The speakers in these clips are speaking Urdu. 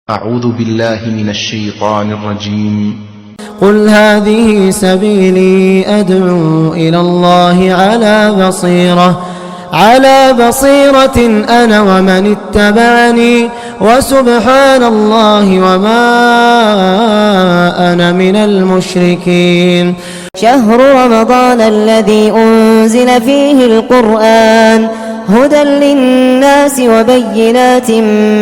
أعوذ بالله من الشيطان الرجيم. قل هذه سبيلي أدعو إلى الله على بصيرة أنا ومن اتبعني وسبحان الله وما أنا من المشركين. شهر رمضان الذي أنزل فيه القرآن هدى للناس وبينات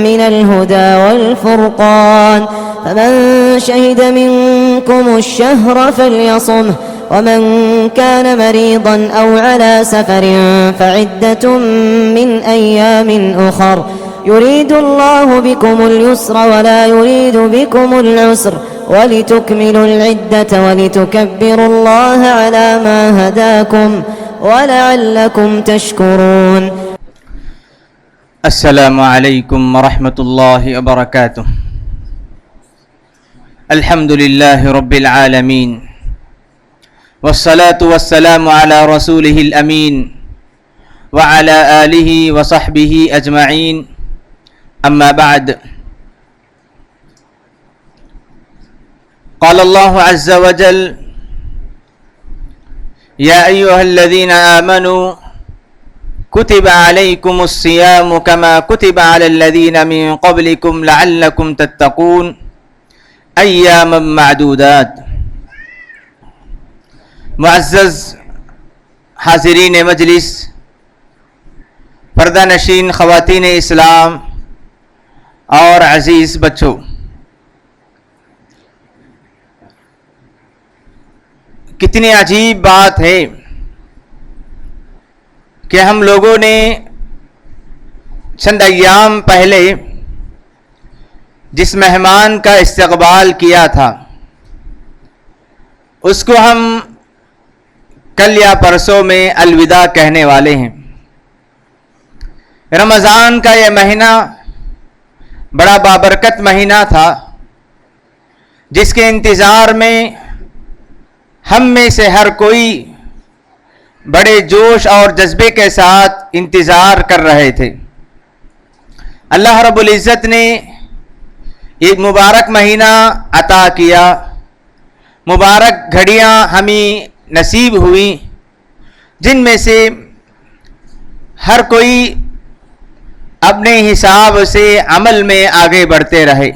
من الهدى والفرقان فمن شهد منكم الشهر فليصمه ومن كان مريضا أو على سفر فعدة من أيام أخر يريد الله بكم اليسر ولا يريد بكم العسر ولتكملوا العدة ولتكبروا الله على ما هداكم ولعلكم تشكرون. السلام علیکم ورحمۃ اللہ وبرکاتہ. الحمد للہ رب العالمین والصلاة والسلام على رسوله الامین وعلى آلہ وصحبہ اجمعین. اما بعد. قال اللہ عز وجل: یا ایہا الذین آمنوا کتب علیکم الصیام کما کتب علی الذین من قبلکم لعلکم تتقون ایاما معدودات. معزز حاضرین مجلس، پردہ نشین خواتین اسلام اور عزیز بچوں، کتنی عجیب بات ہے کہ ہم لوگوں نے چند ایام پہلے جس مہمان کا استقبال کیا تھا اس کو ہم کل یا پرسوں میں الوداع کہنے والے ہیں. رمضان کا یہ مہینہ بڑا بابرکت مہینہ تھا جس کے انتظار میں ہم میں سے ہر کوئی بڑے جوش اور جذبے کے ساتھ انتظار کر رہے تھے. اللہ رب العزت نے ایک مبارک مہینہ عطا کیا، مبارک گھڑیاں ہمیں نصیب ہوئیں جن میں سے ہر کوئی اپنے حساب سے عمل میں آگے بڑھتے رہے.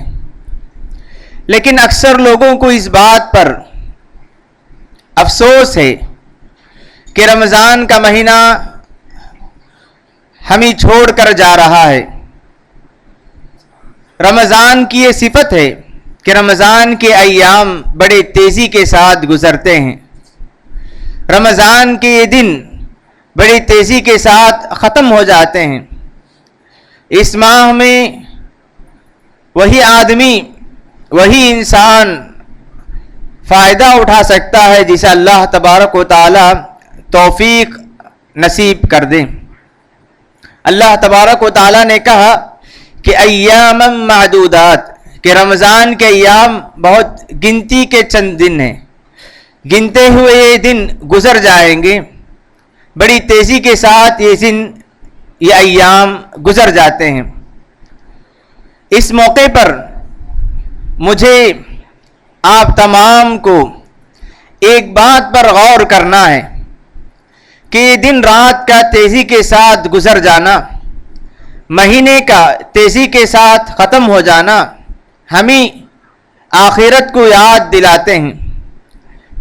لیکن اکثر لوگوں کو اس بات پر افسوس ہے کہ رمضان کا مہینہ ہمیں چھوڑ کر جا رہا ہے. رمضان کی یہ صفت ہے کہ رمضان کے ایام بڑے تیزی کے ساتھ گزرتے ہیں. رمضان کے یہ دن بڑی تیزی کے ساتھ ختم ہو جاتے ہیں. اس ماہ میں وہی آدمی، وہی انسان فائدہ اٹھا سکتا ہے جسے اللہ تبارک و تعالی توفیق نصیب کر دیں. اللہ تبارک و تعالی نے کہا کہ ایاما معدودات، کہ رمضان کے ایام بہت گنتی کے چند دن ہیں، گنتے ہوئے یہ دن گزر جائیں گے. بڑی تیزی کے ساتھ یہ ایام گزر جاتے ہیں. اس موقع پر مجھے آپ تمام کو ایک بات پر غور کرنا ہے کہ یہ دن رات کا تیزی کے ساتھ گزر جانا، مہینے کا تیزی کے ساتھ ختم ہو جانا ہمیں آخرت کو یاد دلاتے ہیں.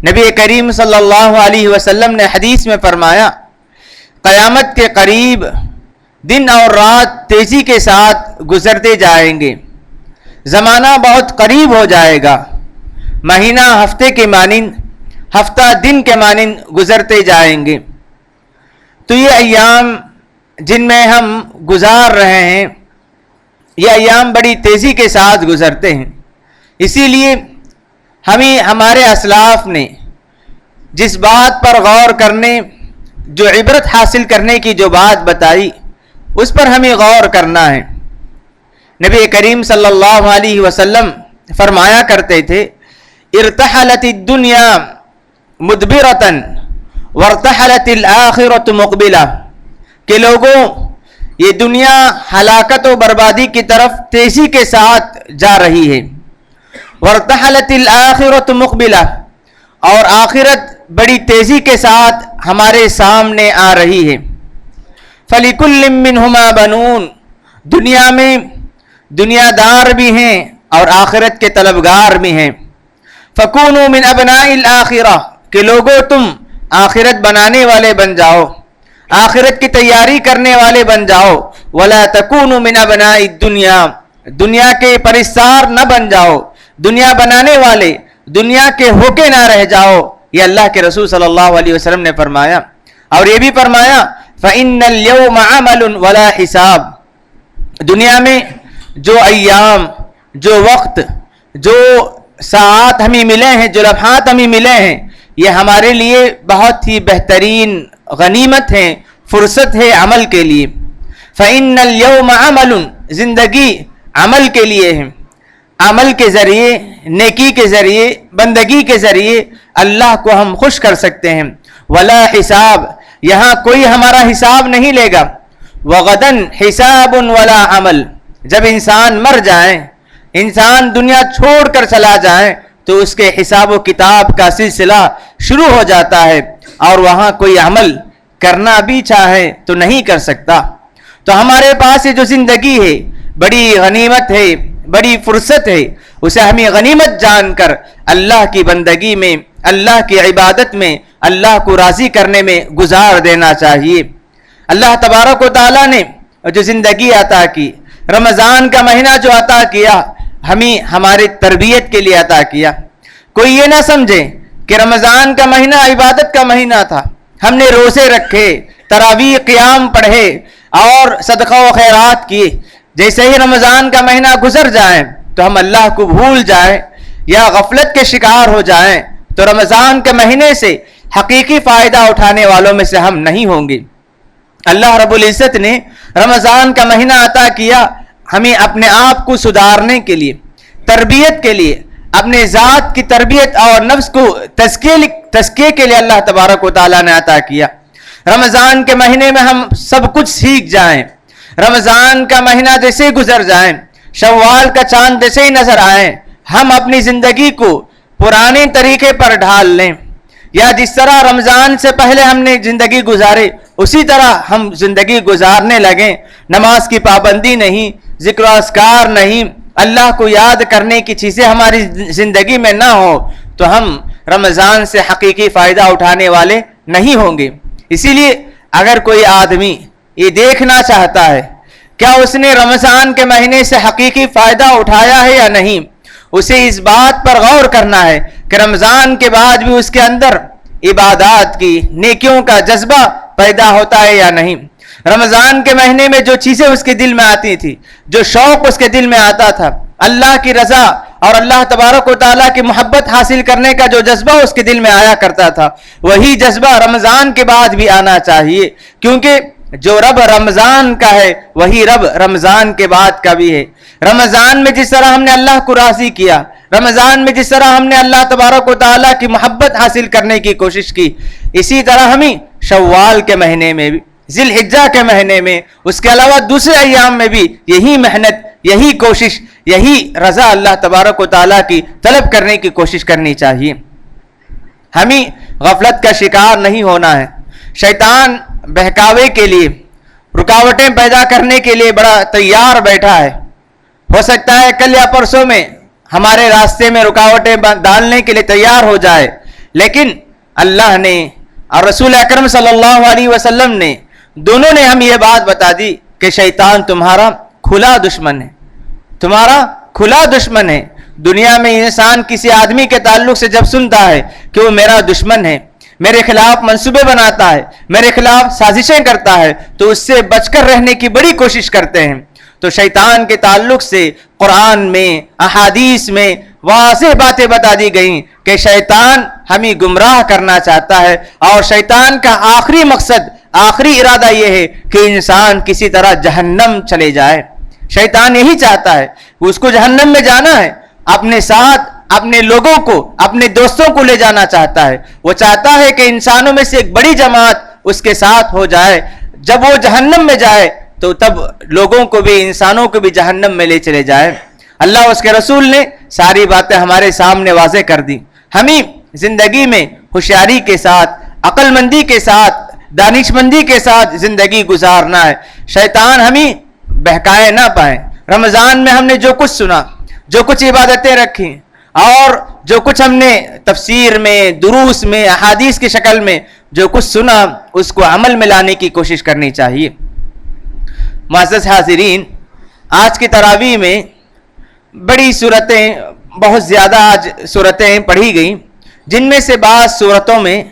نبی کریم صلی اللہ علیہ وسلم نے حدیث میں فرمایا، قیامت کے قریب دن اور رات تیزی کے ساتھ گزرتے جائیں گے، زمانہ بہت قریب ہو جائے گا، مہینہ ہفتے کے مانند، ہفتہ دن کے مانند گزرتے جائیں گے. تو یہ ایام جن میں ہم گزار رہے ہیں، یہ ایام بڑی تیزی کے ساتھ گزرتے ہیں. اسی لیے ہمیں ہمارے اسلاف نے جس بات پر غور کرنے، جو عبرت حاصل کرنے کی جو بات بتائی، اس پر ہمیں غور کرنا ہے. نبی کریم صلی اللہ علیہ وسلم فرمایا کرتے تھے، ارتحلت الدنیا مدبرتاً وارتحلت الآخرۃ مقبلہ، کہ لوگوں یہ دنیا ہلاکت و بربادی کی طرف تیزی کے ساتھ جا رہی ہے. وارتحلت الآخرۃ مقبلہ، اور آخرت بڑی تیزی کے ساتھ ہمارے سامنے آ رہی ہے. فَلِكُلٍّ مِّنْهُمَا بَنُونَ، دنیا میں دنیا دار بھی ہیں اور آخرت کے طلبگار بھی ہیں. فَكُونُوا مِنْ أَبْنَاءِ الْآخِرَةِ، کہ لوگوں تم آخرت بنانے والے بن جاؤ، آخرت کی تیاری کرنے والے بن جاؤ. وَلَا تَكُونُوا مِنْ أَبْنَاءِ الدُّنْيَا، دنیا کے پرستار نہ بن جاؤ، دنیا بنانے والے، دنیا کے ہو کے نہ رہ جاؤ. یہ اللہ کے رسول صلی اللہ علیہ وسلم نے فرمایا. اور یہ بھی فرمایا فَإِنَّ الْيَوْمَ عَمَلٌ وَلَا حِسَابٌ، دنیا میں جو ایام، جو وقت، جو ساعات ہمیں ملے ہیں، جو لمحات ہمیں ملے ہیں، یہ ہمارے لیے بہت ہی بہترین غنیمت ہے، فرصت ہے عمل کے لیے. فَإِنَّ الْيَوْمَ عَمَلٌ، زندگی عمل کے لیے ہے. عمل کے ذریعے، نیکی کے ذریعے، بندگی کے ذریعے اللہ کو ہم خوش کر سکتے ہیں. ولا حساب، یہاں کوئی ہمارا حساب نہیں لے گا. وغدن حساب ولا عمل، جب انسان مر جائیں، انسان دنیا چھوڑ کر چلا جائے تو اس کے حساب و کتاب کا سلسلہ شروع ہو جاتا ہے، اور وہاں کوئی عمل کرنا بھی چاہے تو نہیں کر سکتا. تو ہمارے پاس یہ جو زندگی ہے بڑی غنیمت ہے، بڑی فرصت ہے، اسے ہمیں غنیمت جان کر اللہ کی بندگی میں، اللہ کی عبادت میں، اللہ کو راضی کرنے میں گزار دینا چاہیے. اللہ تبارک و تعالیٰ نے جو زندگی عطا کی، رمضان کا مہینہ جو عطا کیا، ہمیں ہماری تربیت کے لیے عطا کیا. کوئی یہ نہ سمجھے کہ رمضان کا مہینہ عبادت کا مہینہ تھا، ہم نے روزے رکھے، تراویح قیام پڑھے اور صدقہ و خیرات کیے، جیسے ہی رمضان کا مہینہ گزر جائیں تو ہم اللہ کو بھول جائیں یا غفلت کے شکار ہو جائیں تو رمضان کے مہینے سے حقیقی فائدہ اٹھانے والوں میں سے ہم نہیں ہوں گے. اللہ رب العزت نے رمضان کا مہینہ عطا کیا ہمیں اپنے آپ کو سدھارنے کے لیے، تربیت کے لیے، اپنے ذات کی تربیت اور نفس کو تزکیے کے لیے اللہ تبارک و تعالیٰ نے عطا کیا. رمضان کے مہینے میں ہم سب کچھ سیکھ جائیں. رمضان کا مہینہ جیسے گزر جائیں، شوال کا چاند جیسے ہی نظر آئیں، ہم اپنی زندگی کو پرانے طریقے پر ڈھال لیں، یا جس طرح رمضان سے پہلے ہم نے زندگی گزارے اسی طرح ہم زندگی گزارنے لگیں. نماز کی پابندی نہیں، ذکر و اذکار نہیں، اللہ کو یاد کرنے کی چیزیں ہماری زندگی میں نہ ہو تو ہم رمضان سے حقیقی فائدہ اٹھانے والے نہیں ہوں گے. اسی لیے اگر کوئی آدمی یہ دیکھنا چاہتا ہے کیا اس نے رمضان کے مہینے سے حقیقی فائدہ اٹھایا ہے یا نہیں، اسے اس بات پر غور کرنا ہے کہ رمضان کے بعد بھی اس کے اندر عبادات کی، نیکیوں کا جذبہ پیدا ہوتا ہے یا نہیں. رمضان کے مہینے میں جو چیزیں اس کے دل میں آتی تھی، جو شوق اس کے دل میں آتا تھا، اللہ کی رضا اور اللہ تبارک و تعالیٰ کی محبت حاصل کرنے کا جو جذبہ اس کے دل میں آیا کرتا تھا، وہی جذبہ رمضان کے بعد بھی آنا چاہیے. کیونکہ جو رب رمضان کا ہے وہی رب رمضان کے بعد کا بھی ہے. رمضان میں جس طرح ہم نے اللہ کو راضی کیا، رمضان میں جس طرح ہم نے اللہ تبارک و تعالیٰ کی محبت حاصل کرنے کی کوشش کی، اسی طرح ہمیں شوال کے مہینے میں بھی، ذی الحجہ کے مہینے میں، اس کے علاوہ دوسرے ایام میں بھی یہی محنت، یہی کوشش، یہی رضا اللہ تبارک و تعالیٰ کی طلب کرنے کی کوشش کرنی چاہیے. ہمیں غفلت کا شکار نہیں ہونا ہے. شیطان بہکاوے کے لیے، رکاوٹیں پیدا کرنے کے لیے بڑا تیار بیٹھا ہے. ہو سکتا ہے کل یا پرسوں میں ہمارے راستے میں رکاوٹیں ڈالنے کے لیے تیار ہو جائے، لیکن اللہ نے اور رسول اکرم صلی اللہ علیہ وسلم نے دونوں نے ہم یہ بات بتا دی کہ شیطان تمہارا کھلا دشمن ہے، تمہارا کھلا دشمن ہے. دنیا میں انسان کسی آدمی کے تعلق سے جب سنتا ہے کہ وہ میرا دشمن ہے، میرے خلاف منصوبے بناتا ہے، میرے خلاف سازشیں کرتا ہے، تو اس سے بچ کر رہنے کی بڑی کوشش کرتے ہیں. تو شیطان کے تعلق سے قرآن میں، احادیث میں واضح باتیں بتا دی گئیں کہ شیطان ہمیں گمراہ کرنا چاہتا ہے، اور شیطان کا آخری مقصد، آخری ارادہ یہ ہے کہ انسان کسی طرح جہنم چلے جائے. شیطان یہی چاہتا ہے، اس کو جہنم میں جانا ہے، اپنے ساتھ اپنے لوگوں کو، اپنے دوستوں کو لے جانا چاہتا ہے. وہ چاہتا ہے کہ انسانوں میں سے ایک بڑی جماعت اس کے ساتھ ہو جائے. جب وہ جہنم میں جائے تو تب لوگوں کو بھی انسانوں کو بھی جہنم میں لے چلے جائے. اللہ اس کے رسول نے ساری باتیں ہمارے سامنے واضح کر دی. ہمیں زندگی میں ہوشیاری کے ساتھ، عقل مندی کے ساتھ، دانش مندی کے ساتھ زندگی گزارنا ہے. شیطان ہمیں بہکائے نہ پائے. رمضان میں ہم نے جو کچھ سنا، جو کچھ عبادتیں رکھی اور جو کچھ ہم نے تفسیر میں، دروس میں، احادیث کی شکل میں جو کچھ سنا، اس کو عمل میں لانے کی کوشش کرنی چاہیے. معزز حاضرین، آج کی تراویح میں بڑی صورتیں، بہت زیادہ آج صورتیں پڑھی گئیں، جن میں سے بعض صورتوں میں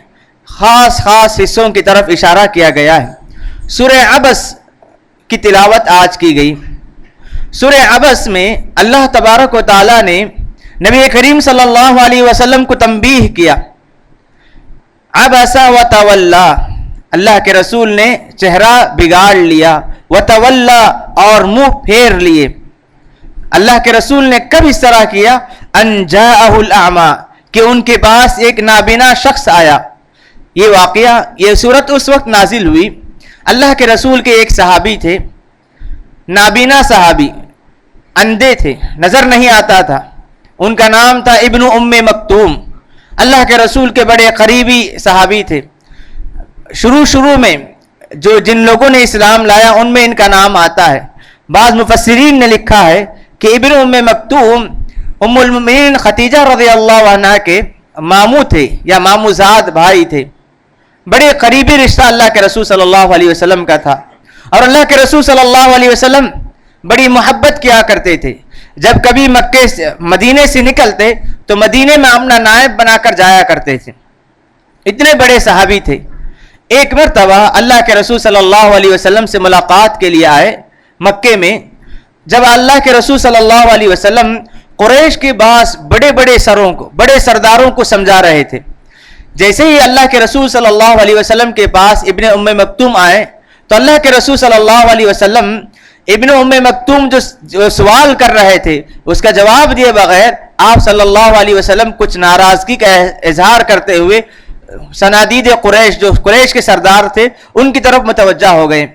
خاص حصوں کی طرف اشارہ کیا گیا ہے. سورہ عبس کی تلاوت آج کی گئی. سورہ عبس میں اللہ تبارک و تعالیٰ نے نبی کریم صلی اللہ علیہ وسلم کو تنبیہ کیا. عبس وتولا، اللہ کے رسول نے چہرہ بگاڑ لیا، وتولا اور منہ پھیر لیے. اللہ کے رسول نے کب اس طرح کیا؟ ان جاءہ الاعمى، کہ ان کے پاس ایک نابینا شخص آیا. یہ واقعہ، یہ صورت اس وقت نازل ہوئی، اللہ کے رسول کے ایک صحابی تھے، نابینا صحابی، اندھے تھے، نظر نہیں آتا تھا. ان کا نام تھا ابن ام مکتوم. اللہ کے رسول کے بڑے قریبی صحابی تھے. شروع میں جن لوگوں نے اسلام لایا ان میں ان کا نام آتا ہے. بعض مفسرین نے لکھا ہے کہ ابن ام مکتوم ام المؤمنین خدیجہ رضی اللہ عنہا کے ماموں تھے یا ماموزاد بھائی تھے. بڑے قریبی رشتہ اللہ کے رسول صلی اللہ علیہ وسلم کا تھا. اور اللہ کے رسول صلی اللہ علیہ وسلم بڑی محبت کیا کرتے تھے. جب کبھی مکے سے، مدینے سے نکلتے تو مدینے میں اپنا نائب بنا کر جایا کرتے تھے. اتنے بڑے صحابی تھے. ایک مرتبہ اللہ کے رسول صلی اللہ علیہ وسلم سے ملاقات کے لیے آئے مکے میں. جب اللہ کے رسول صلی اللہ علیہ وسلم قریش کے بعض بڑے سرداروں کو سمجھا رہے تھے. جیسے ہی اللہ کے رسول صلی اللہ علیہ وسلم کے پاس ابن ام مکتوم آئے تو اللہ کے رسول صلی اللہ علیہ وسلم ابن ام مکتوم جو سوال کر رہے تھے اس کا جواب دیے بغیر آپ صلی اللہ علیہ وسلم کچھ ناراضگی کا اظہار کرتے ہوئے صنادید قریش، جو قریش کے سردار تھے، ان کی طرف متوجہ ہو گئے.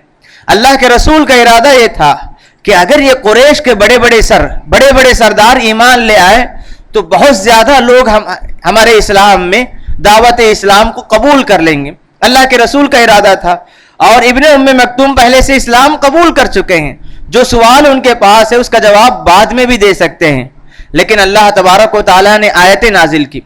اللہ کے رسول کا ارادہ یہ تھا کہ اگر یہ قریش کے بڑے سردار ایمان لے آئے تو بہت زیادہ لوگ ہمارے اسلام میں دعوت اسلام کو قبول کر لیں گے. اللہ کے رسول کا ارادہ تھا. اور ابن ام مکتوم پہلے سے اسلام قبول کر چکے ہیں. جو سوال ان کے پاس ہے اس کا جواب بعد میں بھی دے سکتے ہیں. لیکن اللہ تبارک و تعالیٰ نے آیتیں نازل کی.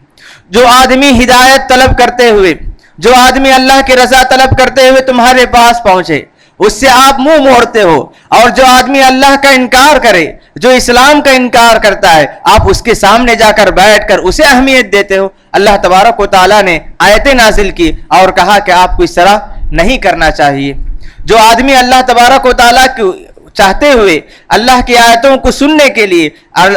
جو آدمی ہدایت طلب کرتے ہوئے، جو آدمی اللہ کی رضا طلب کرتے ہوئے تمہارے پاس پہنچے، اس سے آپ منہ موڑتے ہو. اور جو آدمی اللہ کا انکار کرے، جو اسلام کا انکار کرتا ہے، آپ اس کے سامنے جا کر بیٹھ کر اسے اہمیت دیتے ہو. اللہ تبارک و تعالیٰ نے آیتیں نازل کی اور کہا کہ آپ کو اس طرح نہیں کرنا چاہیے. جو آدمی اللہ تبارک و تعالیٰ کو چاہتے ہوئے اللہ کی آیتوں کو سننے کے لیے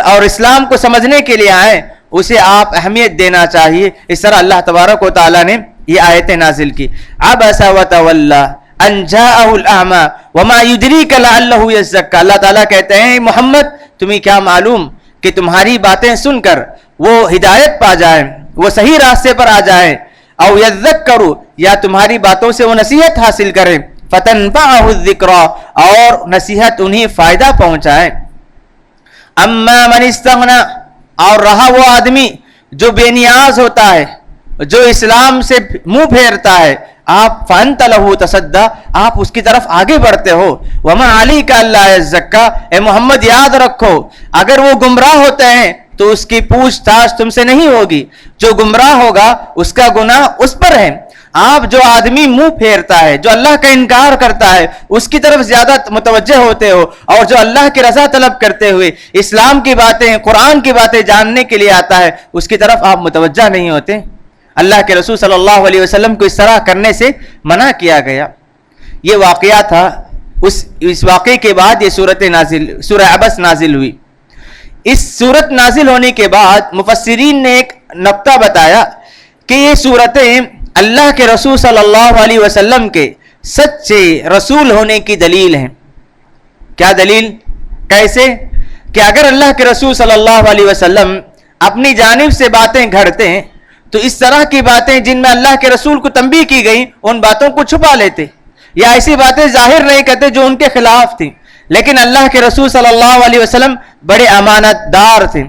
اور اسلام کو سمجھنے کے لیے آئے، اسے آپ اہمیت دینا چاہیے. اس طرح اللہ تبارک و تعالیٰ نے یہ آیتیں نازل کی. عبس وتولی ان جاءہ الاعمى وما يدریک لعلہ یزکیٰ. اللہ تعالیٰ کہتے ہیں محمد تمہیں کیا معلوم کہ تمہاری باتیں سن کر وہ ہدایت پا جائیں، وہ صحیح راستے پر آ جائیں. او یذکر، یا تمہاری باتوں سے وہ نصیحت حاصل کریں. فتنفعہ الذکریٰ، اور نصیحت انہیں فائدہ پہنچائے. اما من استغنی، اور رہا وہ آدمی جو بے نیاز ہوتا ہے، جو اسلام سے منہ پھیرتا ہے، آپ فانت لہ تصدی، آپ اس کی طرف آگے بڑھتے ہو. وما علیک الا یزکیٰ، اے محمد یاد رکھو اگر وہ گمراہ ہوتے ہیں تو اس کی پوچھ تاچھ تم سے نہیں ہوگی. جو گمراہ ہوگا اس کا گناہ اس پر ہے. آپ جو آدمی منہ پھیرتا ہے، جو اللہ کا انکار کرتا ہے، اس کی طرف زیادہ متوجہ ہوتے ہو. اور جو اللہ کی رضا طلب کرتے ہوئے اسلام کی باتیں، قرآن کی باتیں جاننے کے لیے آتا ہے، اس کی طرف آپ متوجہ نہیں ہوتے. اللہ کے رسول صلی اللہ علیہ وسلم کو اس طرح کرنے سے منع کیا گیا. یہ واقعہ تھا. اس واقعے کے بعد یہ سورہ عبس نازل ہوئی. اس سورت نازل ہونے کے بعد مفسرین نے ایک نقطہ بتایا کہ یہ سورتیں اللہ کے رسول صلی اللہ علیہ وسلم کے سچے رسول ہونے کی دلیل ہیں. کیا دلیل؟ کیسے؟ کہ اگر اللہ کے رسول صلی اللہ علیہ وسلم اپنی جانب سے باتیں گھڑتے ہیں تو اس طرح کی باتیں جن میں اللہ کے رسول کو تنبیہ کی گئی ان باتوں کو چھپا لیتے. یا ایسی باتیں ظاہر نہیں کرتے جو ان کے خلاف تھیں. لیکن اللہ کے رسول صلی اللہ علیہ وسلم بڑے امانت دار تھے.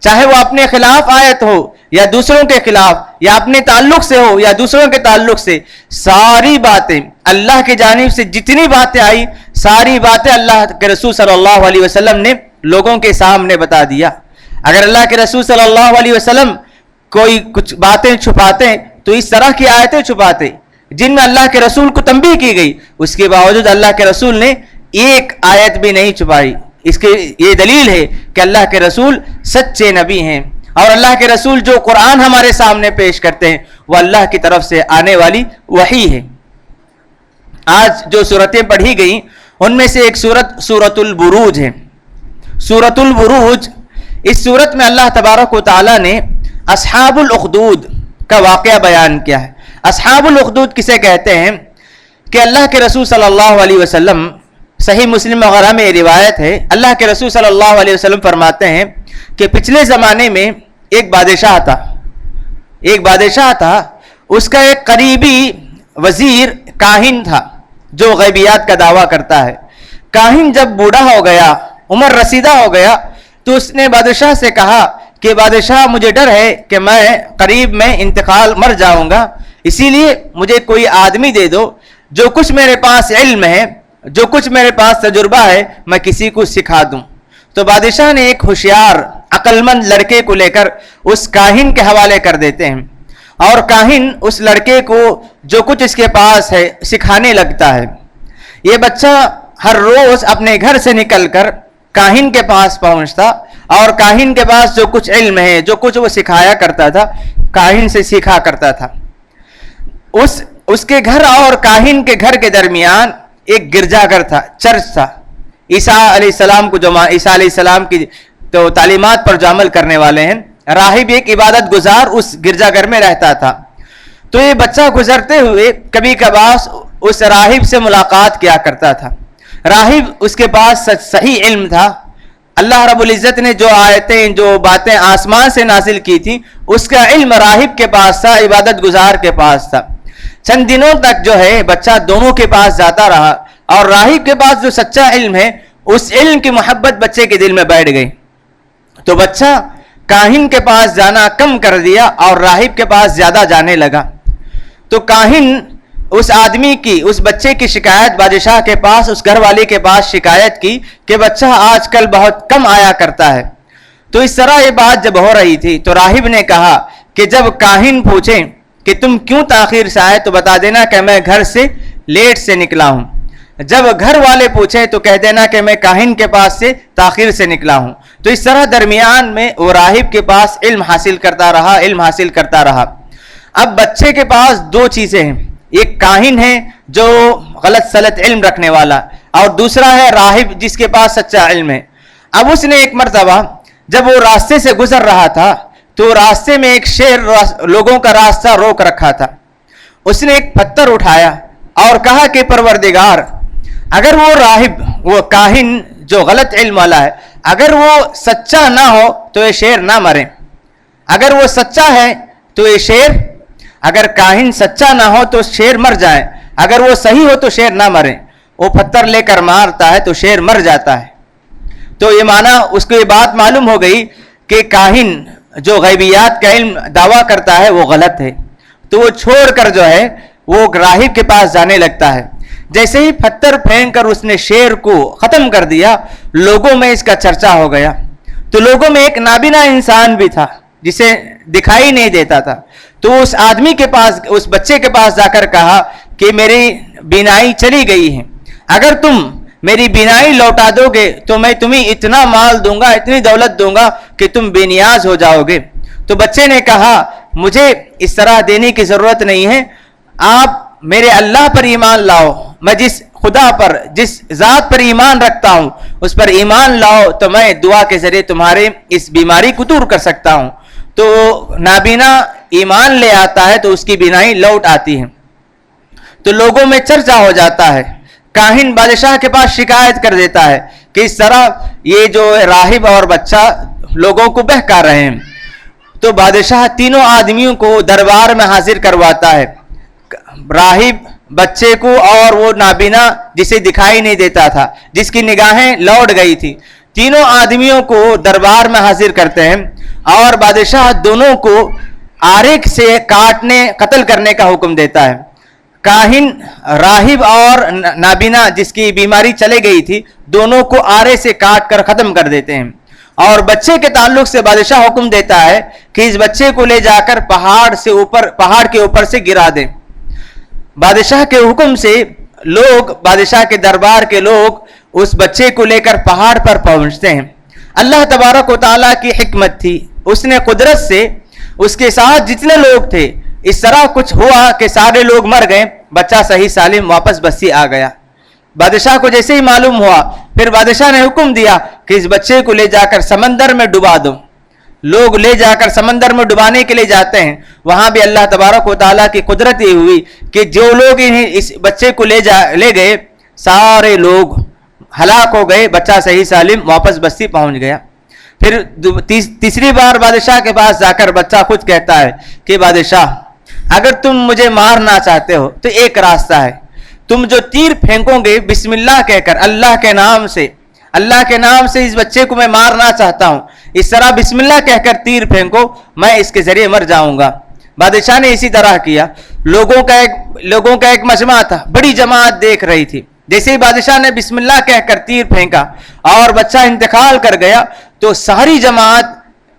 چاہے وہ اپنے خلاف آیت ہو یا دوسروں کے خلاف، یا اپنے تعلق سے ہو یا دوسروں کے تعلق سے، ساری باتیں اللہ کی جانب سے جتنی باتیں آئی، ساری باتیں اللہ کے رسول صلی اللہ علیہ وسلم نے لوگوں کے سامنے بتا دیا. اگر اللہ کے رسول صلی اللہ علیہ وسلم کوئی کچھ باتیں چھپاتے تو اس طرح کی آیتیں چھپاتے جن میں اللہ کے رسول کو تنبیہ کی گئی، اس کے باوجود اللہ کے رسول نے ایک آیت بھی نہیں چھپائی. اس کے یہ دلیل ہے کہ اللہ کے رسول سچے نبی ہیں، اور اللہ کے رسول جو قرآن ہمارے سامنے پیش کرتے ہیں وہ اللہ کی طرف سے آنے والی وحی ہے. آج جو سورتیں پڑھی گئیں ان میں سے ایک سورت سورۃ البروج ہے. سورۃ البروج، اس سورت میں اللہ تبارک و تعالی نے اصحاب الاخدود کا واقعہ بیان کیا ہے. اصحاب الاخدود کسے کہتے ہیں کہ اللہ کے رسول صلی اللہ علیہ وسلم، صحیح مسلم وغیرہ میں یہ روایت ہے، اللہ کے رسول صلی اللہ علیہ وسلم فرماتے ہیں کہ پچھلے زمانے میں ایک بادشاہ تھا، اس کا ایک قریبی وزیر کاہن تھا جو غیبیات کا دعویٰ کرتا ہے. کاہن جب بوڑھا ہو گیا، عمر رسیدہ ہو گیا، تو اس نے بادشاہ سے کہا کہ بادشاہ مجھے ڈر ہے کہ میں قریب میں انتقال مر جاؤں گا، اسی لیے مجھے کوئی آدمی دے دو، جو کچھ میرے پاس علم ہے، جو کچھ میرے پاس تجربہ ہے، میں کسی کو سکھا دوں. تو بادشاہ نے ایک ہوشیار عقل مند لڑکے کو لے کر اس کاہن کے حوالے کر دیتے ہیں، اور کاہن اس لڑکے کو جو کچھ اس کے پاس ہے سکھانے لگتا ہے. یہ بچہ ہر روز اپنے گھر سے نکل کر کاہن کے پاس پہنچتا اور کاہن کے پاس جو کچھ علم ہے، جو کچھ وہ سکھایا کرتا تھا، کاہن سے سیکھا کرتا تھا. اس کے گھر اور کاہن کے گھر کے درمیان ایک گرجا گھر تھا، چرچ تھا. عیسیٰ علیہ السلام کو جو عیسیٰ علیہ السلام کی تو تعلیمات پر جو عمل کرنے والے ہیں، راہب ایک عبادت گزار اس گرجا گھر میں رہتا تھا. تو یہ بچہ گزرتے ہوئے کبھی کبھار اس راہب سے ملاقات کیا کرتا تھا. راہب اس کے پاس صحیح علم تھا. اللہ رب العزت نے جو آیتیں، جو باتیں آسمان سے نازل کی تھی، اس کا علم راہب کے پاس تھا، عبادت گزار کے پاس تھا. چند دنوں تک جو ہے بچہ دونوں کے پاس جاتا رہا، اور راہب کے پاس جو سچا علم ہے اس علم کی محبت بچے کے دل میں بیٹھ گئی. تو بچہ کاہن کے پاس جانا کم کر دیا اور راہب کے پاس زیادہ جانے لگا. تو کاہن اس آدمی کی، اس بچے کی شکایت بادشاہ کے پاس، اس گھر والے کے پاس شکایت کی کہ بچہ آج کل بہت کم آیا کرتا ہے. تو اس طرح یہ بات جب ہو رہی تھی تو راہب نے کہا کہ جب کاہن پوچھیں کہ تم کیوں تاخیر سے آئے تو بتا دینا کہ میں گھر سے لیٹ سے نکلا ہوں. جب گھر والے پوچھیں تو کہہ دینا کہ میں کاہن کے پاس سے تاخیر سے نکلا ہوں. تو اس طرح درمیان میں وہ راہب کے پاس علم حاصل کرتا رہا. اب بچے کے پاس دو چیزیں ہیں، ایک کاہن ہے جو غلط سلط علم رکھنے والا، اور دوسرا ہے راہب جس کے پاس سچا علم ہے. اب اس نے ایک مرتبہ جب وہ راستے سے گزر رہا تھا تو راستے میں ایک شیر لوگوں کا راستہ روک رکھا تھا. اس نے ایک پتھر اٹھایا اور کہا کہ پروردگار، اگر وہ راہب، وہ کاہن جو غلط علم والا ہے، اگر وہ سچا نہ ہو تو یہ شیر نہ مرے. اگر وہ سچا ہے تو یہ شیر، اگر کاہن سچا نہ ہو تو شیر مر جائے، اگر وہ صحیح ہو تو شیر نہ مرے. وہ پتھر لے کر مارتا ہے تو شیر مر جاتا ہے. تو یہ معنی اس کو یہ بات معلوم ہو گئی کہ کاہن جو غیبیات کا علم دعویٰ کرتا ہے وہ غلط ہے. تو وہ چھوڑ کر جو ہے وہ راہب کے پاس جانے لگتا ہے. جیسے ہی پتھر پھینک کر اس نے شیر کو ختم کر دیا، لوگوں میں اس کا چرچا ہو گیا. تو لوگوں میں ایک نابینا انسان بھی تھا جسے دکھائی نہیں دیتا تھا. تو اس آدمی کے پاس، اس بچے کے پاس جا کر کہا کہ میری بینائی چلی گئی ہے، اگر تم میری بینائی لوٹا دو گے تو میں تمہیں اتنا مال دوں گا، اتنی دولت دوں گا کہ تم بے نیاز ہو جاؤ گے. تو بچے نے کہا مجھے اس طرح دینے کی ضرورت نہیں ہے، آپ میرے اللہ پر ایمان لاؤ، میں جس خدا پر، جس ذات پر ایمان رکھتا ہوں اس پر ایمان لاؤ تو میں دعا کے ذریعے تمہارے اس بیماری کو دور کر سکتا ہوں. تو نابینا ایمان لے آتا ہے تو اس کی بینائی لوٹ آتی ہے. تو لوگوں میں چرچا ہو جاتا ہے. کاہن بادشاہ کے پاس شکایت کر دیتا ہے کہ اس طرح یہ جو راہب اور بچہ لوگوں کو بہکا رہے ہیں. تو بادشاہ تینوں آدمیوں کو دربار میں حاضر کرواتا ہے، راہب، بچے کو اور وہ نابینا جسے دکھائی نہیں دیتا تھا، جس کی نگاہیں لوٹ گئی تھی، تینوں آدمیوں کو دربار میں حاضر کرتے ہیں اور بادشاہ دونوں کو آرک سے قتل کرنے کا حکم دیتا ہے۔ کاہن، راہب اور نابینا جس کی بیماری چلے گئی تھی، دونوں کو آرے سے کاٹ کر ختم کر دیتے ہیں، اور بچے کے تعلق سے بادشاہ حکم دیتا ہے کہ اس بچے کو لے جا کر پہاڑ کے اوپر سے گرا دیں۔ بادشاہ کے حکم سے بادشاہ کے دربار کے لوگ اس بچے کو لے کر پہاڑ پر پہنچتے ہیں۔ اللہ تبارک و تعالیٰ کی حکمت تھی، اس نے قدرت سے اس کے ساتھ جتنے لوگ تھے اس طرح کچھ ہوا کہ سارے لوگ مر گئے، بچہ صحیح سالم واپس بستی آ گیا۔ بادشاہ کو جیسے ہی معلوم ہوا، پھر بادشاہ نے حکم دیا کہ اس بچے کو لے جا کر سمندر میں ڈبا دو۔ لوگ لے جا کر سمندر میں ڈبانے کے لیے جاتے ہیں، وہاں بھی اللہ تبارک و تعالیٰ کی قدرت یہ ہوئی کہ جو لوگ اس بچے کو لے گئے سارے لوگ ہلاک ہو گئے، بچہ صحیح سالم واپس بستی پہنچ گیا۔ پھر تیسری بار بادشاہ کے پاس جا کر بچہ خود کہتا ہے کہ بادشاہ، اگر تم مجھے مارنا چاہتے ہو تو ایک راستہ ہے، تم جو تیر پھینکو گے بسم اللہ کہہ کر، اللہ کے نام سے اس بچے کو میں مارنا چاہتا ہوں، اس طرح بسم اللہ کہہ کر تیر پھینکو، میں اس کے ذریعے مر جاؤں گا۔ بادشاہ نے اسی طرح کیا۔ لوگوں کا ایک مجمع تھا، بڑی جماعت دیکھ رہی تھی۔ جیسے ہی بادشاہ نے بسم اللہ کہہ کر تیر پھینکا اور بچہ انتقال کر گیا تو ساری جماعت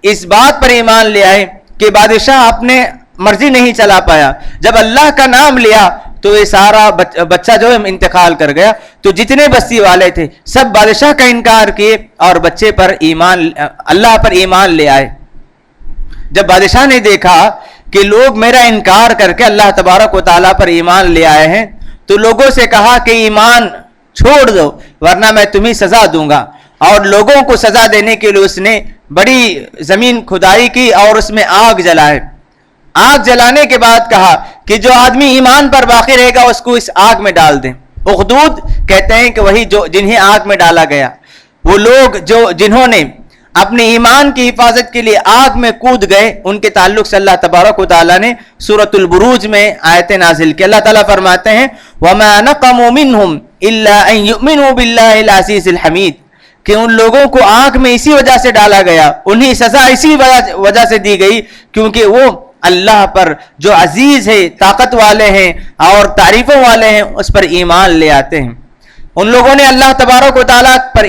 اس بات پر ایمان لے آئے کہ بادشاہ اپنے مرضی نہیں چلا پایا، جب اللہ کا نام لیا تو یہ سارا بچہ جو ہے انتقال کر گیا۔ تو جتنے بستی والے تھے سب بادشاہ کا انکار کیے اور بچے پر اللہ پر ایمان لے آئے۔ جب بادشاہ نے دیکھا کہ لوگ میرا انکار کر کے اللہ تبارک و تعالیٰ پر ایمان لے آئے ہیں تو لوگوں سے کہا کہ ایمان چھوڑ دو ورنہ میں تمہیں سزا دوں گا، اور لوگوں کو سزا دینے کے لیے اس نے بڑی زمین کھدائی کی اور اس میں آگ جلائے۔ آگ جلانے کے بعد کہا کہ جو آدمی ایمان پر باقی رہے گا اس کو اس آگ میں ڈال دیں۔ اخدود کہتے ہیں کہ وہی جنہیں آگ میں ڈالا گیا، وہ لوگ جنہوں نے اپنے ایمان کی حفاظت کے لیے آگ میں کود گئے، ان کے تعلق سے اللہ تبارک و تعالیٰ نے سورۃ البروج میں آیتیں نازل کی۔ اللہ تعالیٰ فرماتے ہیں وَمَا نَقَمُوا مِنْهُمْ إِلَّا أَن يُؤْمِنُوا بِاللَّهِ الْعَزِيزِ الْحَمِيدِ، کہ ان لوگوں کو آگ میں اسی وجہ سے ڈالا گیا، انہیں سزا اسی وجہ سے دی گئی کیونکہ وہ اللہ پر جو عزیز ہے، طاقت والے ہیں اور تعریفوں والے ہیں، اس پر ایمان لے آتے ہیں۔ ان لوگوں نے اللہ تبارک و تعالیٰ پر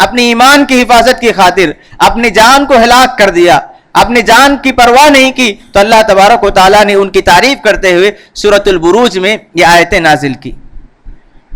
اپنی ایمان کی حفاظت کی خاطر اپنی جان کو ہلاک کر دیا، اپنی جان کی پرواہ نہیں کی، تو اللہ تبارک و تعالیٰ نے ان کی تعریف کرتے ہوئے سورۃ البروج میں یہ آیتیں نازل کی۔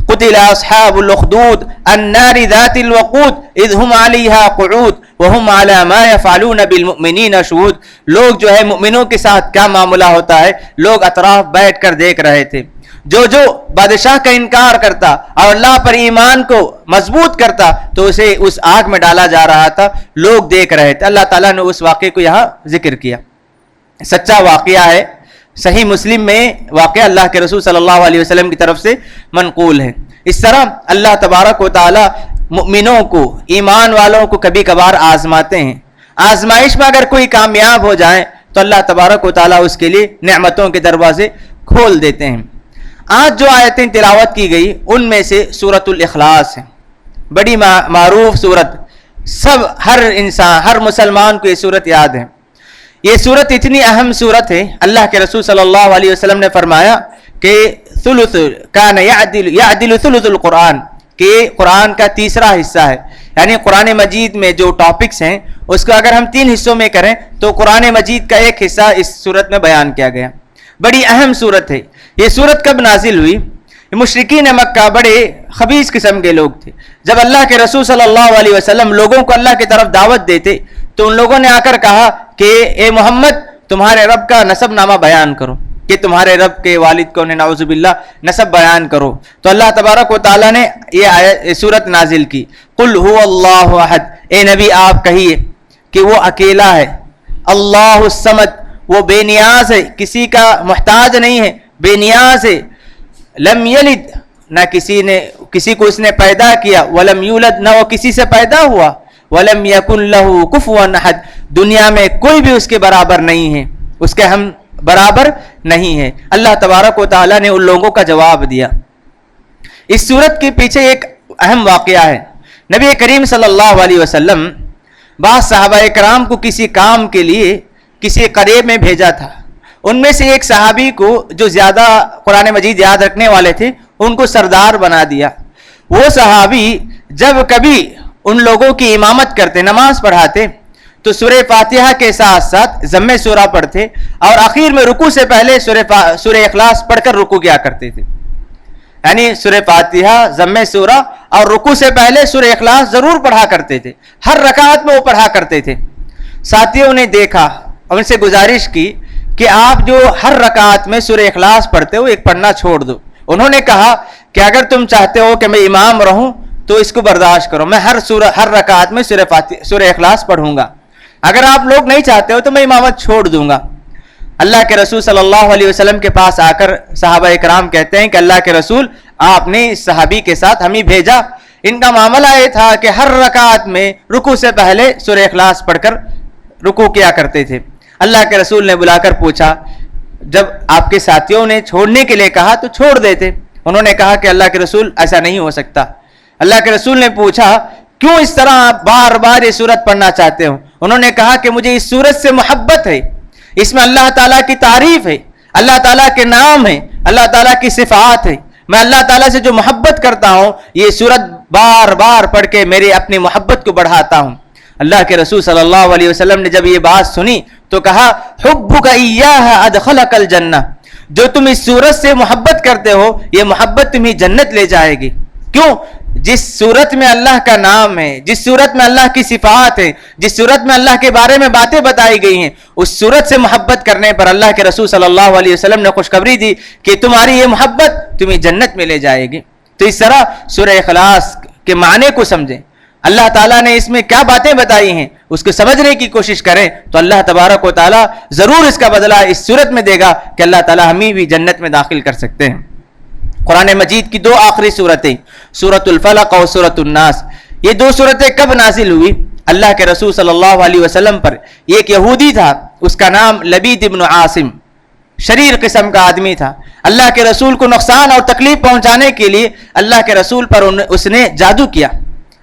قتل اصحاب الاخدود النار ذات الوقود اذ هم عليها قعود وهم على ما يفعلون بالمؤمنين شهود، لوگ جو ہے مؤمنوں کے ساتھ کیا معاملہ ہوتا ہے لوگ اطراف بیٹھ کر دیکھ رہے تھے۔ جو بادشاہ کا انکار کرتا اور اللہ پر ایمان کو مضبوط کرتا تو اسے اس آگ میں ڈالا جا رہا تھا، لوگ دیکھ رہے تھے۔ اللہ تعالیٰ نے اس واقعے کو یہاں ذکر کیا، سچا واقعہ ہے، صحیح مسلم میں واقعہ اللہ کے رسول صلی اللہ علیہ وسلم کی طرف سے منقول ہے۔ اس طرح اللہ تبارک و تعالیٰ مؤمنوں کو، ایمان والوں کو کبھی کبھار آزماتے ہیں۔ آزمائش میں اگر کوئی کامیاب ہو جائے تو اللہ تبارک و تعالیٰ اس کے لیے نعمتوں کے دروازے کھول دیتے ہیں۔ آج جو آیتیں تلاوت کی گئی ان میں سے سورۃ الاخلاص ہے، بڑی معروف سورت، ہر مسلمان کو یہ سورت یاد ہے۔ یہ سورت اتنی اہم سورت ہے، اللہ کے رسول صلی اللہ علیہ وسلم نے فرمایا کہ ثلث کان یعدل ثلث القرآن، کہ قرآن کا تیسرا حصہ ہے، یعنی قرآن مجید میں جو ٹاپکس ہیں اس کو اگر ہم 3 حصوں میں کریں تو قرآن مجید کا ایک حصہ اس سورت میں بیان کیا گیا۔ بڑی اہم سورت ہے۔ یہ سورت کب نازل ہوئی؟ مشرکین مکہ بڑے خبیث قسم کے لوگ تھے۔ جب اللہ کے رسول صلی اللہ علیہ وسلم لوگوں کو اللہ کی طرف دعوت دیتے تو ان لوگوں نے آ کر کہا کہ اے محمد تمہارے رب کا نسب نامہ بیان کرو، کہ تمہارے رب کے والد کون ہے، نعوذ باللہ، نسب بیان کرو۔ تو اللہ تبارک و تعالیٰ نے یہ سورت نازل کی، قل هو اللہ احد، اے نبی آپ کہیے کہ وہ اکیلا ہے، اللہ الصمد، وہ بے نیاز ہے، کسی کا محتاج نہیں ہے، بے نیاز ہے، لم یلد، نہ کسی کو اس نے پیدا کیا، ولم یولد، نہ وہ کسی سے پیدا ہوا، ولم یکن لہ کفوا احد، دنیا میں کوئی بھی اس کے برابر نہیں ہے، اس کے ہم برابر نہیں ہے۔ اللہ تبارک و تعالیٰ نے ان لوگوں کا جواب دیا۔ اس صورت کے پیچھے ایک اہم واقعہ ہے۔ نبی کریم صلی اللہ علیہ وسلم بعض صحابہ کرام کو کسی کام کے لیے کسی قریب میں بھیجا تھا۔ ان میں سے ایک صحابی کو جو زیادہ قرآن مجید یاد رکھنے والے تھے ان کو سردار بنا دیا۔ وہ صحابی جب کبھی ان لوگوں کی امامت کرتے، نماز پڑھاتے، تو سورہ فاتحہ کے ساتھ ساتھ ضم سورہ پڑھتے اور آخر میں رکوع سے پہلے سورہ اخلاص پڑھ کر رکوع کیا کرتے تھے۔ یعنی سورہ فاتحہ، ضم سورہ اور رکوع سے پہلے سورہ اخلاص ضرور پڑھا کرتے تھے، ہر رکعت میں وہ پڑھا کرتے تھے۔ ساتھیوں نے دیکھا اور ان سے گزارش کی کہ آپ جو ہر رکعت میں سورہ اخلاص پڑھتے ہو ایک پڑھنا چھوڑ دو۔ انہوں نے کہا کہ اگر تم چاہتے ہو کہ میں امام رہوں تو اس کو برداشت کرو، میں ہر رکعت میں سورہ اخلاص پڑھوں گا، اگر آپ لوگ نہیں چاہتے ہو تو میں امامت چھوڑ دوں گا۔ اللہ کے رسول صلی اللہ علیہ وسلم کے پاس آ کر صحابہ کرام کہتے ہیں کہ اللہ کے رسول آپ نے اس صحابی کے ساتھ ہمیں بھیجا، ان کا معاملہ یہ تھا کہ ہر رکعت میں رکوع سے پہلے سورہ اخلاص پڑھ کر رکوع کیا کرتے تھے۔ اللہ کے رسول نے بلا کر پوچھا، جب آپ کے ساتھیوں نے چھوڑنے کے لیے کہا تو چھوڑ دیتے۔ انہوں نے کہا کہ اللہ کے رسول ایسا نہیں ہو سکتا۔ اللہ کے رسول نے پوچھا کیوں اس طرح آپ بار بار یہ سورت پڑھنا چاہتے ہو؟ انہوں نے کہا کہ مجھے اس سورت سے محبت ہے، اس میں اللہ تعالیٰ کی تعریف ہے، اللہ تعالیٰ کے نام ہے، اللہ تعالیٰ کی صفات ہے، میں اللہ تعالیٰ سے جو محبت کرتا ہوں یہ سورت بار بار پڑھ کے میری اپنی محبت کو بڑھاتا ہوں۔ اللہ کے رسول صلی اللہ علیہ وسلم نے جب یہ بات سنی تو کہا حبک ایاھا ادخلک الجنہ، جو تم اس سورت سے محبت کرتے ہو یہ محبت تمہیں جنت لے جائے گی۔ کیوں؟ جس صورت میں اللہ کا نام ہے، جس صورت میں اللہ کی صفات ہے، جس صورت میں اللہ کے بارے میں باتیں بتائی گئی ہیں، اس صورت سے محبت کرنے پر اللہ کے رسول صلی اللہ علیہ وسلم نے خوشخبری دی کہ تمہاری یہ محبت تمہیں جنت میں لے جائے گی۔ تو اس طرح سورہ اخلاص کے معنی کو سمجھیں، اللہ تعالیٰ نے اس میں کیا باتیں بتائی ہیں اس کو سمجھنے کی کوشش کریں تو اللہ تبارک و تعالیٰ ضرور اس کا بدلہ اس صورت میں دے گا کہ اللہ تعالیٰ ہمیں بھی جنت میں داخل کر سکتے ہیں۔ قرآن مجید کی دو آخری صورتیں سورۃ الفلق اور سورۃ الناس، یہ دو صورتیں کب نازل ہوئی؟ اللہ کے رسول صلی اللہ علیہ وسلم پر ایک یہودی تھا، اس کا نام لبید ابن عاصم، شریر قسم کا آدمی تھا۔ اللہ کے رسول کو نقصان اور تکلیف پہنچانے کے لیے اللہ کے رسول پر اس نے جادو کیا،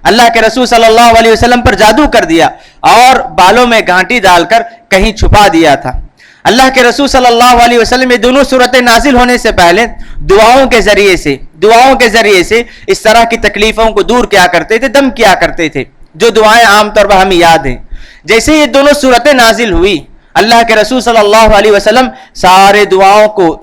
اللہ کے رسول صلی اللہ علیہ وسلم پر جادو کر دیا اور بالوں میں گھانٹی ڈال کر کہیں چھپا دیا تھا۔ اللہ کے رسول صلی اللہ علیہ وسلم یہ دونوں صورتیں نازل ہونے سے پہلے دعاؤں کے ذریعے سے اس طرح کی تکلیفوں کو دور کیا کرتے تھے، دم کیا کرتے تھے، جو دعائیں عام طور پر ہمیں یاد ہیں۔ جیسے یہ دونوں صورتیں نازل ہوئی اللہ کے رسول صلی اللہ علیہ وسلم سارے دعاؤں کو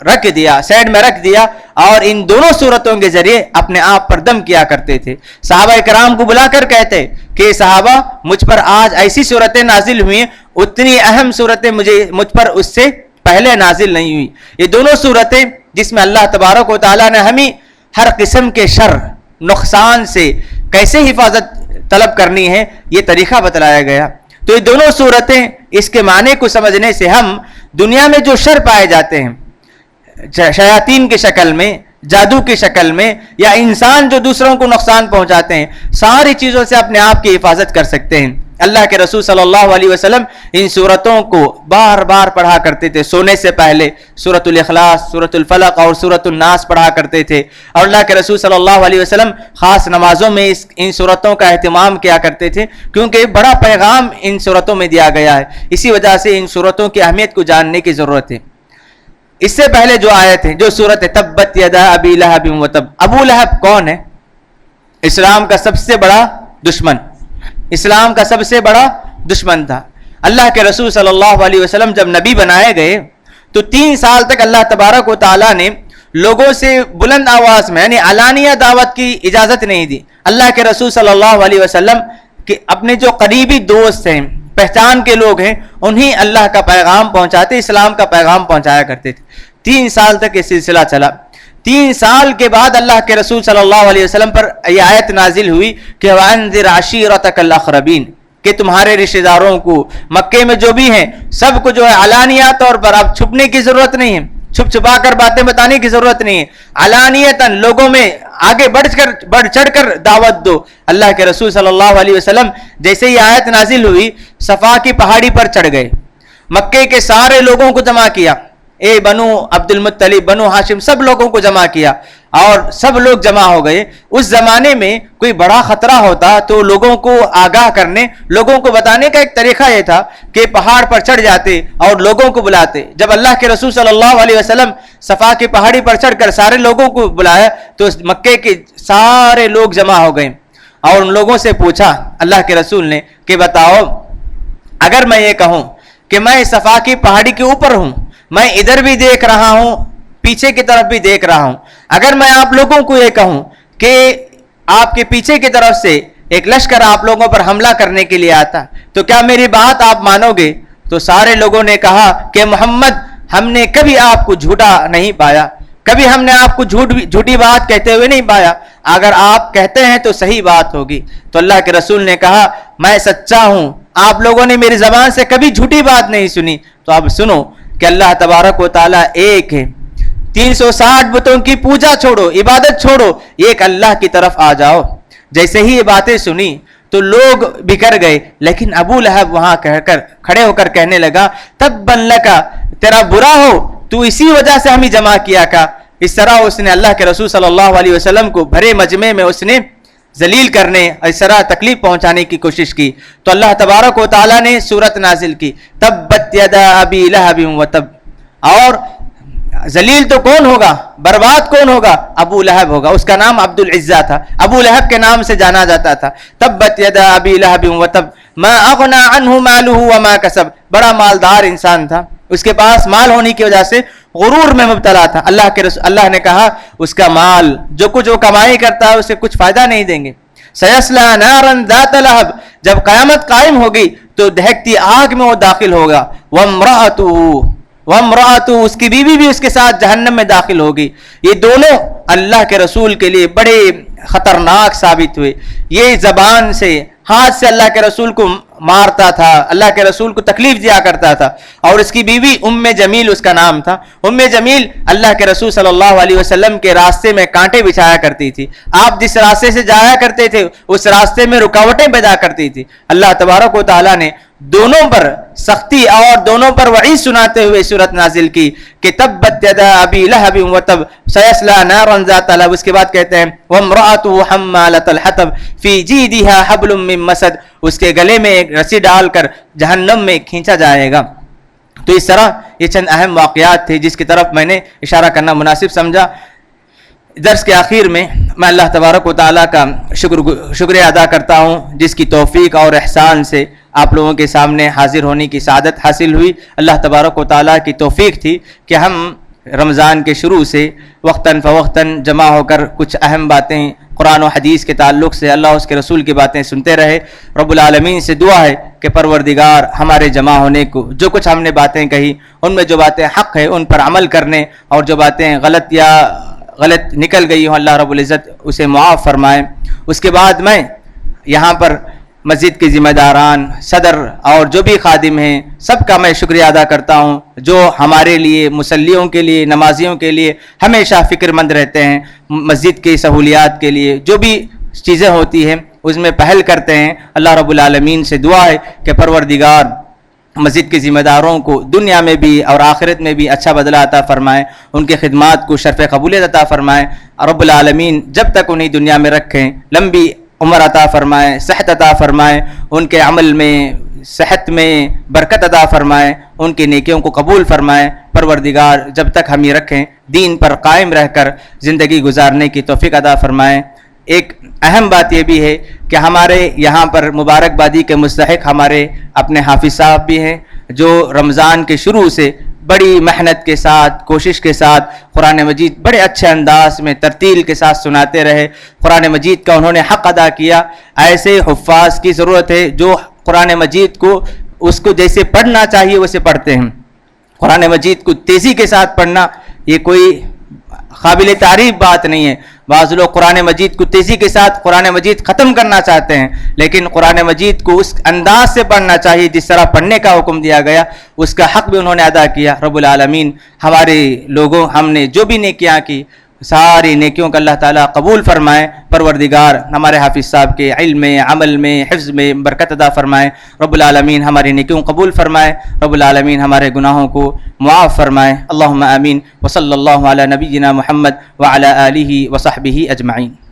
سائیڈ میں رکھ دیا اور ان دونوں صورتوں کے ذریعے اپنے آپ پر دم کیا کرتے تھے۔ صحابہ کرام کو بلا کر کہتے کہ صحابہ مجھ پر آج ایسی صورتیں نازل ہوئی ہیں، اتنی اہم صورتیں مجھ پر اس سے پہلے نازل نہیں ہوئی۔ یہ دونوں صورتیں جس میں اللہ تبارک و تعالیٰ نے ہمیں ہر قسم کے شر نقصان سے کیسے حفاظت طلب کرنی ہے یہ طریقہ بتلایا گیا۔ تو یہ دونوں صورتیں اس کے معنی کو سمجھنے سے ہم دنیا میں جو شر پائے جاتے ہیں شیاطین کی شکل میں، جادو کی شکل میں، یا انسان جو دوسروں کو نقصان پہنچاتے ہیں، ساری چیزوں سے اپنے آپ کی حفاظت کر سکتے ہیں۔ اللہ کے رسول صلی اللہ علیہ وسلم ان صورتوں کو بار بار پڑھا کرتے تھے۔ سونے سے پہلے سورۃ الاخلاص، سورۃ الفلق اور سورۃ الناس پڑھا کرتے تھے، اور اللہ کے رسول صلی اللہ علیہ وسلم خاص نمازوں میں ان صورتوں کا اہتمام کیا کرتے تھے کیونکہ بڑا پیغام ان صورتوں میں دیا گیا ہے۔ اسی وجہ سے ان صورتوں کی اہمیت کو جاننے کی ضرورت ہے۔ اس سے پہلے جو آیت ہے جو سورت تبت یدا ابی لہب وتب، ابو لہب کون ہے؟ اسلام کا سب سے بڑا دشمن، اسلام کا سب سے بڑا دشمن تھا۔ اللہ کے رسول صلی اللہ علیہ وسلم جب نبی بنائے گئے تو 3 سال تک اللہ تبارک و تعالیٰ نے لوگوں سے بلند آواز میں یعنی علانیہ دعوت کی اجازت نہیں دی۔ اللہ کے رسول صلی اللہ علیہ وسلم کے اپنے جو قریبی دوست ہیں، پہچان کے لوگ ہیں، انہیں اللہ کا پیغام پہنچاتے، اسلام کا پیغام پہنچایا کرتے تھے۔ 3 سال تک یہ سلسلہ چلا۔ 3 سال کے بعد اللہ کے رسول صلی اللہ علیہ وسلم پر یہ آیت نازل ہوئی کہ وَأَنذِرْ عَشِيرَتَكَ الْأَقْرَبِينَ، کہ تمہارے رشتہ داروں کو مکے میں جو بھی ہیں سب کو جو ہے علانیہ طور پر، اب چھپنے کی ضرورت نہیں ہے، چھپا کر باتیں بتانے کی ضرورت نہیں ہے، علانیتاً لوگوں میں آگے بڑھ چڑھ کر دعوت دو۔ اللہ کے رسول صلی اللہ علیہ وسلم جیسے یہ آیت نازل ہوئی صفا کی پہاڑی پر چڑھ گئے، مکے کے سارے لوگوں کو جمع کیا، اے بنو عبد المطلب، بنو ہاشم، سب لوگوں کو جمع کیا اور سب لوگ جمع ہو گئے۔ اس زمانے میں کوئی بڑا خطرہ ہوتا تو لوگوں کو آگاہ کرنے، لوگوں کو بتانے کا ایک طریقہ یہ تھا کہ پہاڑ پر چڑھ جاتے اور لوگوں کو بلاتے۔ جب اللہ کے رسول صلی اللہ علیہ وسلم صفا کی پہاڑی پر چڑھ کر سارے لوگوں کو بلایا تو مکے کے سارے لوگ جمع ہو گئے اور ان لوگوں سے پوچھا اللہ کے رسول نے کہ بتاؤ، اگر میں یہ کہوں کہ میں صفا کی پہاڑی کے اوپر ہوں، میں ادھر بھی دیکھ رہا ہوں، پیچھے کی طرف بھی دیکھ رہا ہوں، اگر میں آپ لوگوں کو یہ کہوں کہ آپ کے پیچھے کی طرف سے ایک لشکر آپ لوگوں پر حملہ کرنے کے لیے آتا تو کیا میری بات آپ مانو گے؟ تو سارے لوگوں نے کہا کہ محمد، ہم نے کبھی آپ کو جھوٹا نہیں پایا، کبھی ہم نے آپ کو جھوٹی بات کہتے ہوئے نہیں پایا، اگر آپ کہتے ہیں تو صحیح بات ہوگی۔ تو اللہ کے رسول نے کہا میں سچا ہوں، آپ لوگوں نے میری زبان سے کبھی جھوٹی بات نہیں سنی۔ تو اب سنو کہ اللہ تبارک و تعالیٰ ایک ہے، 360 بتوں کی پوجا چھوڑو، عبادت چھوڑو، ایک اللہ کی طرف آ جاؤ۔ جیسے ہی یہ باتیں سنی تو لوگ بکھر گئے، لیکن ابو لہب وہاں کھڑے ہو کر کہنے لگا تبا لکا، تیرا برا ہو، تو اسی وجہ سے ہمیں جمع کیا کا۔ اس طرح اس نے اللہ کے رسول صلی اللہ علیہ وسلم کو بھرے مجمع میں اس نے ذلیل کرنے، اس طرح تکلیف پہنچانے کی کوشش کی۔ تو اللہ تبارک و تعالیٰ نے سورت نازل کی تبت یدا ابی لہب وتب، اور ذلیل تو کون ہوگا، برباد کون ہوگا؟ ابو لہب ہوگا۔ اس کا نام عبد العزہ تھا، ابو لہب کے نام سے جانا جاتا تھا۔ تبت یدا ابی لہب وتب ما اغنى عنه ماله وما کسب، بڑا مالدار انسان تھا، اس کے پاس مال ہونے کی وجہ سے غرور میں مبتلا تھا۔ اللہ نے کہا اس کا مال جو کچھ وہ کمائی کرتا ہے اسے کچھ فائدہ نہیں دیں گے۔ سیصلی نارا ذات لہب، جب قیامت قائم ہوگی تو دہکتی آگ میں وہ داخل ہوگا۔ وامرأتہ، اس کی بیوی بھی اس کے ساتھ جہنم میں داخل ہوگی۔ یہ دونوں اللہ کے رسول کے لیے بڑے خطرناک ثابت ہوئے۔ یہ زبان سے، ہاتھ سے اللہ کے رسول کو مارتا تھا، اللہ کے رسول کو تکلیف دیا کرتا تھا، اور اس کی بیوی ام جمیل اس کا نام تھا۔ ام جمیل اللہ کے رسول صلی اللہ علیہ وسلم کے راستے میں کانٹے بچھایا کرتی تھی، آپ جس راستے سے جایا کرتے تھے اس راستے میں رکاوٹیں پیدا کرتی تھی۔ اللہ تبارک و تعالیٰ نے دونوں پر سختی اور دونوں پر وعید سناتے ہوئے سورت نازل کی کہ تبت یدا ابی لہب وتب سیصلی نارا ذات لہب۔ اس کے بعد کہتے ہیں وامرأتہ حمالۃ الحطب فی جیدہا حبل من مسد، اس کے گلے میں ایک رسی ڈال کر جہنم میں کھینچا جائے گا۔ تو اس طرح یہ چند اہم واقعات تھے جس کی طرف میں نے اشارہ کرنا مناسب سمجھا۔ درس کے آخر میں میں اللہ تبارک و تعالیٰ کا شکریہ ادا کرتا ہوں جس کی توفیق اور احسان سے آپ لوگوں کے سامنے حاضر ہونے کی سعادت حاصل ہوئی۔ اللہ تبارک و تعالیٰ کی توفیق تھی کہ ہم رمضان کے شروع سے وقتاً فوقتاً جمع ہو کر کچھ اہم باتیں قرآن و حدیث کے تعلق سے، اللہ اس کے رسول کی باتیں سنتے رہے۔ رب العالمین سے دعا ہے کہ پروردگار ہمارے جمع ہونے کو، جو کچھ ہم نے باتیں کہی ان میں جو باتیں حق ہے ان پر عمل کرنے، اور جو باتیں غلط نکل گئی ہوں اللہ رب العزت اسے معاف فرمائے۔ اس کے بعد میں یہاں پر مسجد کے ذمہ داران، صدر اور جو بھی خادم ہیں سب کا میں شکریہ ادا کرتا ہوں جو ہمارے لیے، مصلیوں کے لیے، نمازیوں کے لیے ہمیشہ فکر مند رہتے ہیں، مسجد کی سہولیات کے لیے جو بھی چیزیں ہوتی ہیں اس میں پہل کرتے ہیں۔ اللہ رب العالمین سے دعا ہے کہ پروردگار مسجد کے ذمہ داروں کو دنیا میں بھی اور آخرت میں بھی اچھا بدلہ عطا فرمائے، ان کے خدمات کو شرف قبولیت عطا فرمائے۔ رب العالمین جب تک انہیں دنیا میں رکھیں لمبی عمر عطا فرمائے، صحت عطا فرمائے، ان کے عمل میں، صحت میں برکت عطا فرمائے، ان کی نیکیوں کو قبول فرمائے۔ پروردگار جب تک ہم یہ رکھیں دین پر قائم رہ کر زندگی گزارنے کی توفیق عطا فرمائے۔ ایک اہم بات یہ بھی ہے کہ ہمارے یہاں پر مبارکبادی کے مستحق ہمارے اپنے حافظ صاحب بھی ہیں جو رمضان کے شروع سے بڑی محنت کے ساتھ، کوشش کے ساتھ قرآن مجید بڑے اچھے انداز میں ترتیل کے ساتھ سناتے رہے، قرآن مجید کا انہوں نے حق ادا کیا۔ ایسے حفاظ کی ضرورت ہے جو قرآن مجید کو اس کو جیسے پڑھنا چاہیے ویسے پڑھتے ہیں۔ قرآن مجید کو تیزی کے ساتھ پڑھنا یہ کوئی قابل تعریف بات نہیں ہے۔ بعض لوگ قرآن مجید کو تیزی کے ساتھ قرآن مجید ختم کرنا چاہتے ہیں، لیکن قرآن مجید کو اس انداز سے پڑھنا چاہیے جس طرح پڑھنے کا حکم دیا گیا، اس کا حق بھی انہوں نے ادا کیا۔ رب العالمین ہمارے لوگوں، ہم نے جو بھی نیکیاں کی ساری نیکیوں کا اللہ تعالیٰ قبول فرمائے. پروردگار ہمارے حافظ صاحب کے علم میں، عمل میں، حفظ میں برکت عطا فرمائے. رب العالمین ہماری نیکیوں قبول فرمائے. رب العالمین ہمارے گناہوں کو معاف فرمائے. اللہم آمین. وصلی اللہ علی نبینا محمد وعلی آلہ وصحبہ اجمعین.